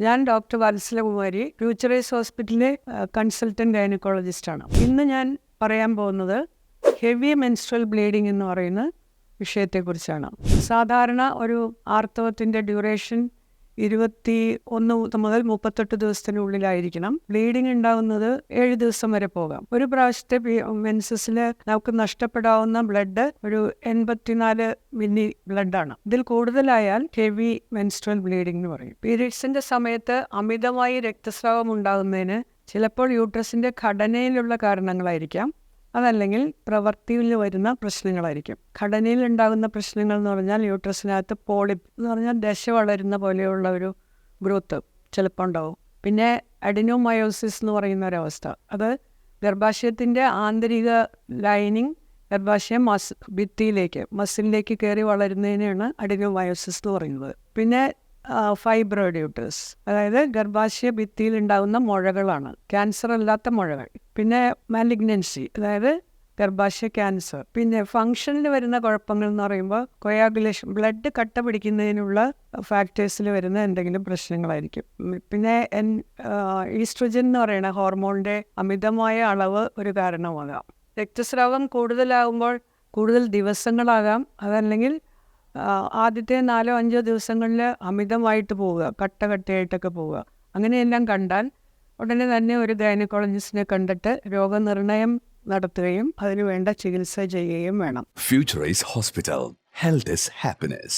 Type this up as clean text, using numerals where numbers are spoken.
ഞാൻ doctor Vatsalakumari, Futurise ഹോസ്പിറ്റലിലെ consultant ഗൈനക്കോളജിസ്റ്റാണ്. ഇന്ന് ഞാൻ പറയാൻ പോകുന്നത് ഹെവി മെൻസ്ട്രൽ ബ്ലീഡിംഗ് എന്ന് പറയുന്ന വിഷയത്തെക്കുറിച്ചാണ്. സാധാരണ ഒരു ആർത്തവത്തിൻ്റെ ഡ്യൂറേഷൻ 21 മുതൽ 38 ദിവസത്തിനുള്ളിലായിരിക്കണം. ബ്ലീഡിംഗ് ഉണ്ടാകുന്നത് 7 ദിവസം വരെ പോകാം. ഒരു പ്രാവശ്യത്തെ മെൻസസിൽ നമുക്ക് നഷ്ടപ്പെടാവുന്ന ബ്ലഡ് ഒരു 84 മില്ലി ബ്ലഡാണ്. ഇതിൽ കൂടുതലായാൽ ഹെവി മെൻസ്ട്രൽ ബ്ലീഡിംഗ് എന്ന് പറയും. പീരിയഡ്സിന്റെ സമയത്ത് അമിതമായി രക്തസ്രാവം ഉണ്ടാകുന്നതിന് ചിലപ്പോൾ യൂട്രസിന്റെ ഘടനയിലുള്ള കാരണങ്ങളായിരിക്കാം, അതല്ലെങ്കിൽ പ്രവൃത്തിയിൽ വരുന്ന പ്രശ്നങ്ങളായിരിക്കും. ഘടനയിൽ ഉണ്ടാകുന്ന പ്രശ്നങ്ങൾ എന്ന് പറഞ്ഞാൽ യൂട്രസിനകത്ത് പോളിപ്പ് എന്ന് പറഞ്ഞാൽ ദശ വളരുന്ന പോലെയുള്ള ഒരു ഗ്രോത്ത് ചിലപ്പോൾ ഉണ്ടാവും. പിന്നെ അഡിനോമയോസിസ് എന്ന് പറയുന്ന ഒരവസ്ഥ, അത് ഗർഭാശയത്തിൻ്റെ ആന്തരിക ലൈനിങ് ഗർഭാശയം മസിലിലേക്ക് കയറി വളരുന്നതിനാണ് അഡിനോമയോസിസ് എന്ന് പറയുന്നത്. പിന്നെ ഫൈബ്രോയിഡ് യൂട്രസ്, അതായത് ഗർഭാശയ ഭിത്തിയിൽ ഉണ്ടാകുന്ന മുഴകളാണ്, ക്യാൻസർ അല്ലാത്ത മുഴകൾ. പിന്നെ മാലിഗ്നൻസി, അതായത് ഗർഭാശയ ക്യാൻസർ. പിന്നെ ഫങ്ഷനിൽ വരുന്ന കുഴപ്പങ്ങൾ എന്ന് പറയുമ്പോൾ കൊയാഗുലേഷൻ, ബ്ലഡ് കട്ട പിടിക്കുന്നതിനുള്ള ഫാക്ടേഴ്സിൽ വരുന്ന എന്തെങ്കിലും പ്രശ്നങ്ങളായിരിക്കും. പിന്നെ ഈസ്ട്രജൻ എന്ന് പറയുന്ന ഹോർമോണിൻ്റെ അമിതമായ അളവ് ഒരു കാരണമാകാം. രക്തസ്രാവം കൂടുതലാകുമ്പോൾ കൂടുതൽ ദിവസങ്ങളാകാം, അതല്ലെങ്കിൽ ആദ്യത്തെ 4-5 ദിവസങ്ങളിൽ അമിതമായിട്ട് പോവുക, കട്ടയായിട്ടൊക്കെ പോവുക. അങ്ങനെയെല്ലാം കണ്ടാൽ ഉടനെ തന്നെ ഒരു ഗൈനക്കോളജിസ്റ്റിനെ കണ്ടിട്ട് രോഗനിർണയം നടത്തുകയും അതിനുവേണ്ട ചികിത്സ ചെയ്യുകയും വേണം. Future is Hospital. Health is happiness.